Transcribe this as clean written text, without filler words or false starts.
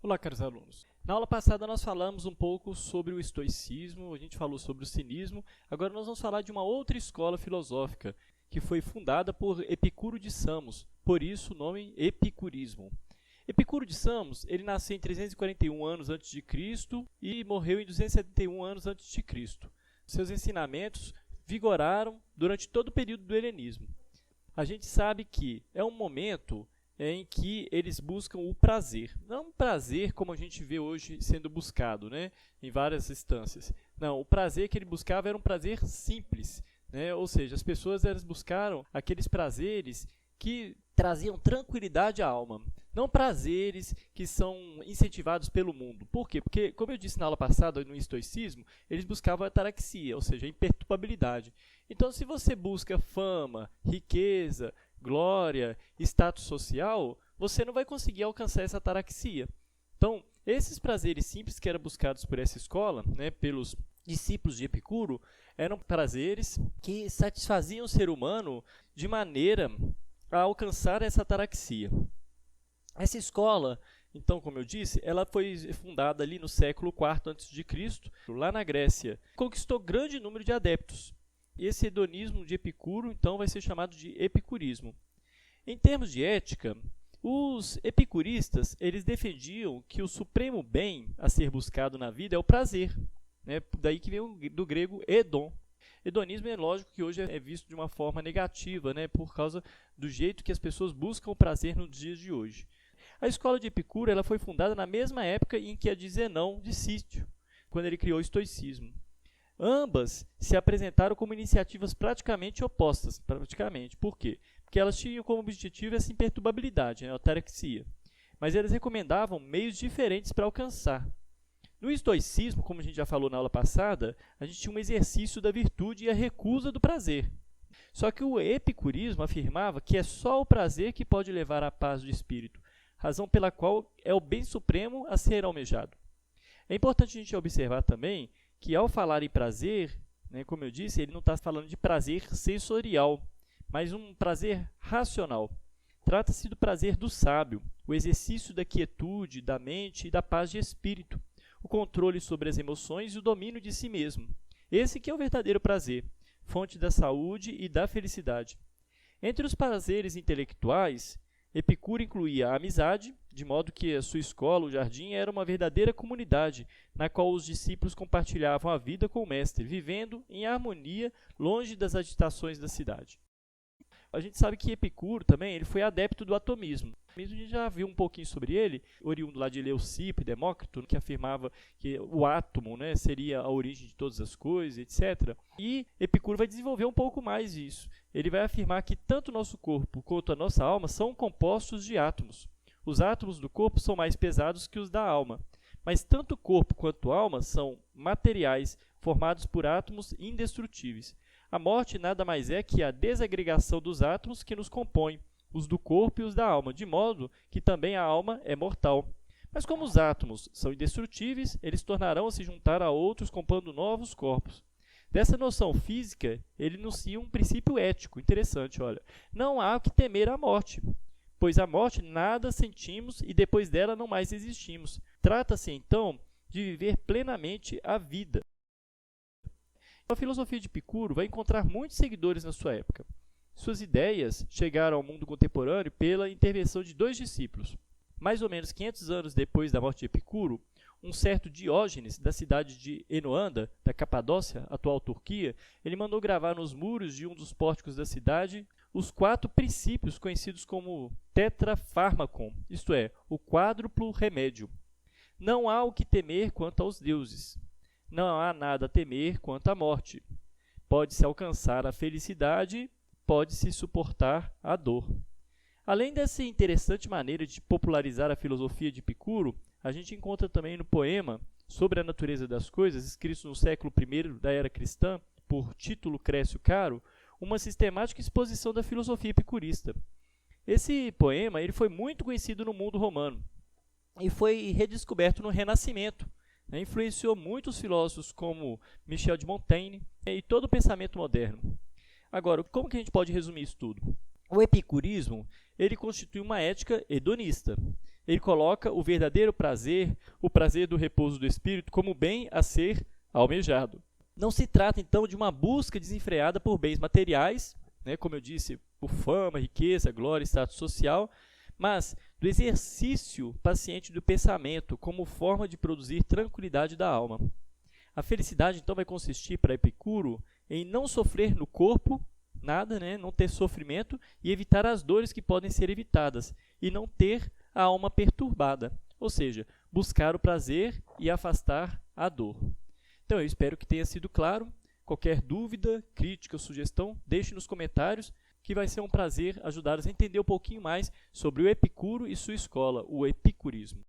Olá, caros alunos. Na aula passada nós falamos um pouco sobre o estoicismo, a gente falou sobre o cinismo. Agora nós vamos falar de uma outra escola filosófica que foi fundada por Epicuro de Samos, por isso o nome epicurismo. Epicuro de Samos, ele nasceu em 341 anos antes de Cristo e morreu em 271 anos antes de Cristo. Seus ensinamentos vigoraram durante todo o período do helenismo. A gente sabe que é um momento em que eles buscam o prazer. Não um prazer como a gente vê hoje sendo buscado, né, em várias instâncias. Não, o prazer que ele buscava era um prazer simples, né? Ou seja, as pessoas elas buscaram aqueles prazeres que traziam tranquilidade à alma. Não prazeres que são incentivados pelo mundo. Por quê? Porque, como eu disse na aula passada, no estoicismo, eles buscavam a ataraxia, ou seja, a imperturbabilidade. Então, se você busca fama, riqueza, glória, status social, você não vai conseguir alcançar essa ataraxia. Então, esses prazeres simples que eram buscados por essa escola, né, pelos discípulos de Epicuro, eram prazeres que satisfaziam o ser humano de maneira a alcançar essa ataraxia. Essa escola, então, como eu disse, ela foi fundada ali no século IV a.C., lá na Grécia. Conquistou grande número de adeptos. Esse hedonismo de Epicuro, então, vai ser chamado de epicurismo. Em termos de ética, os epicuristas eles defendiam que o supremo bem a ser buscado na vida é o prazer, né? Daí que vem do grego hedon. Hedonismo é lógico que hoje é visto de uma forma negativa, né? Por causa do jeito que as pessoas buscam o prazer nos dias de hoje. A escola de Epicuro ela foi fundada na mesma época em que a de Zenão de Cício, quando ele criou o estoicismo. Ambas se apresentaram como iniciativas praticamente opostas. Por quê? Porque elas tinham como objetivo essa imperturbabilidade, né, a ataraxia. Mas elas recomendavam meios diferentes para alcançar. No estoicismo, como a gente já falou na aula passada, a gente tinha um exercício da virtude e a recusa do prazer. Só que o epicurismo afirmava que é só o prazer que pode levar à paz do espírito, razão pela qual é o bem supremo a ser almejado. É importante a gente observar também que, ao falar em prazer, né, como eu disse, ele não está falando de prazer sensorial, mas um prazer racional. Trata-se do prazer do sábio, o exercício da quietude, da mente e da paz de espírito, o controle sobre as emoções e o domínio de si mesmo. Esse que é o verdadeiro prazer, fonte da saúde e da felicidade. Entre os prazeres intelectuais, Epicuro incluía a amizade, de modo que a sua escola, o jardim, era uma verdadeira comunidade, na qual os discípulos compartilhavam a vida com o mestre, vivendo em harmonia, longe das agitações da cidade. A gente sabe que Epicuro também ele foi adepto do atomismo. A gente já viu um pouquinho sobre ele, oriundo lá de Leucipo e Demócrito, que afirmava que o átomo, né, seria a origem de todas as coisas, etc. E Epicuro vai desenvolver um pouco mais isso. Ele vai afirmar que tanto o nosso corpo quanto a nossa alma são compostos de átomos. Os átomos do corpo são mais pesados que os da alma, mas tanto o corpo quanto a alma são materiais formados por átomos indestrutíveis. A morte nada mais é que a desagregação dos átomos que nos compõem, os do corpo e os da alma, de modo que também a alma é mortal. Mas como os átomos são indestrutíveis, eles tornarão a se juntar a outros compondo novos corpos. Dessa noção física, ele enuncia um princípio ético interessante, olha. Não há o que temer a morte, pois a morte nada sentimos e depois dela não mais existimos. Trata-se, então, de viver plenamente a vida. A filosofia de Epicuro vai encontrar muitos seguidores na sua época. Suas ideias chegaram ao mundo contemporâneo pela intervenção de dois discípulos. Mais ou menos 500 anos depois da morte de Epicuro, um certo Diógenes, da cidade de Enoanda, da Capadócia, atual Turquia, ele mandou gravar nos muros de um dos pórticos da cidade os 4 princípios conhecidos como tetrafármacon, isto é, o quádruplo remédio. Não há o que temer quanto aos deuses. Não há nada a temer quanto à morte. Pode-se alcançar a felicidade, pode-se suportar a dor. Além dessa interessante maneira de popularizar a filosofia de Epicuro, a gente encontra também no poema Sobre a Natureza das Coisas, escrito no século I da Era Cristã, por Tito Lucrécio Caro, uma sistemática exposição da filosofia epicurista. Esse poema ele foi muito conhecido no mundo romano e foi redescoberto no Renascimento. Influenciou muitos filósofos como Michel de Montaigne e todo o pensamento moderno. Agora, como que a gente pode resumir isso tudo? O epicurismo ele constitui uma ética hedonista. ele coloca o verdadeiro prazer, o prazer do repouso do espírito, como bem a ser almejado. Não se trata, então, de uma busca desenfreada por bens materiais, né, como eu disse, por fama, riqueza, glória, status social, mas do exercício paciente do pensamento como forma de produzir tranquilidade da alma. A felicidade, então, vai consistir para Epicuro em não sofrer no corpo nada, né, não ter sofrimento e evitar as dores que podem ser evitadas, e não ter a alma perturbada, ou seja, buscar o prazer e afastar a dor. Então, eu espero que tenha sido claro. Qualquer dúvida, crítica ou sugestão, deixe nos comentários, que vai ser um prazer ajudá-los a entender um pouquinho mais sobre o Epicuro e sua escola, o epicurismo.